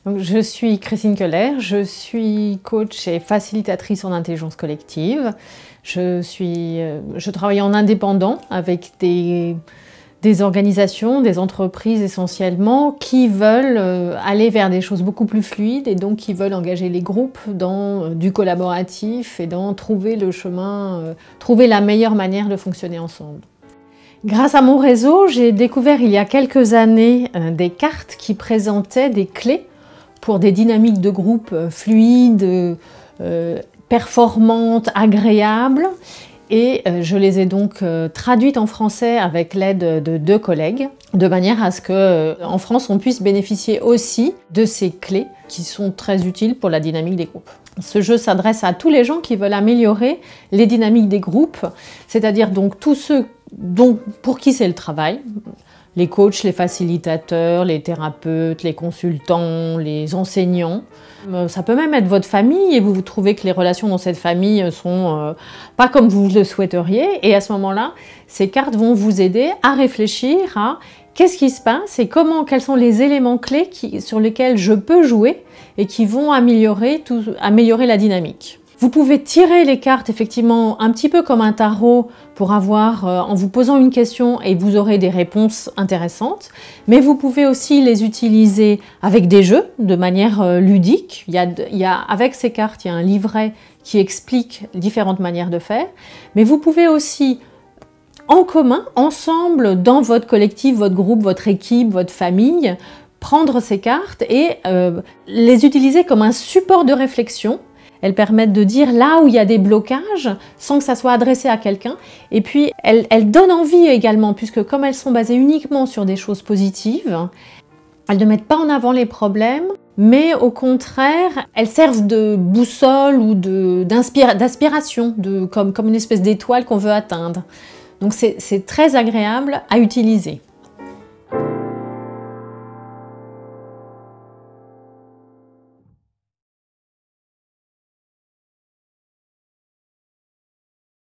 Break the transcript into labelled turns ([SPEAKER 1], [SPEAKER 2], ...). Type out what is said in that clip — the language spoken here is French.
[SPEAKER 1] Donc, je suis Christine Keller, je suis coach et facilitatrice en intelligence collective. Je travaille en indépendant avec des organisations, des entreprises essentiellement, qui veulent aller vers des choses beaucoup plus fluides et donc qui veulent engager les groupes dans du collaboratif et dans trouver le chemin, trouver la meilleure manière de fonctionner ensemble. Grâce à mon réseau, j'ai découvert il y a quelques années des cartes qui présentaient des clés pour des dynamiques de groupe fluides, performantes, agréables. Et je les ai donc traduites en français avec l'aide de 2 collègues, de manière à ce qu'en France, on puisse bénéficier aussi de ces clés qui sont très utiles pour la dynamique des groupes. Ce jeu s'adresse à tous les gens qui veulent améliorer les dynamiques des groupes, c'est-à-dire donc tous ceux pour qui c'est le travail, les coachs, les facilitateurs, les thérapeutes, les consultants, les enseignants. Ça peut même être votre famille et vous trouvez que les relations dans cette famille sont pas comme vous le souhaiteriez. Et à ce moment-là, ces cartes vont vous aider à réfléchir à qu'est-ce qui se passe et quels sont les éléments clés sur lesquels je peux jouer et qui vont améliorer la dynamique. Vous pouvez tirer les cartes effectivement un petit peu comme un tarot pour avoir, en vous posant une question et vous aurez des réponses intéressantes, mais vous pouvez aussi les utiliser avec des jeux de manière ludique. Avec ces cartes, il y a un livret qui explique différentes manières de faire, mais vous pouvez aussi en commun, ensemble, dans votre collectif, votre groupe, votre équipe, votre famille, prendre ces cartes et les utiliser comme un support de réflexion. Elles permettent de dire là où il y a des blocages sans que ça soit adressé à quelqu'un. Et puis, elles donnent envie également, puisque comme elles sont basées uniquement sur des choses positives, elles ne mettent pas en avant les problèmes, mais au contraire, elles servent de boussole ou d'aspiration, comme une espèce d'étoile qu'on veut atteindre. Donc c'est très agréable à utiliser.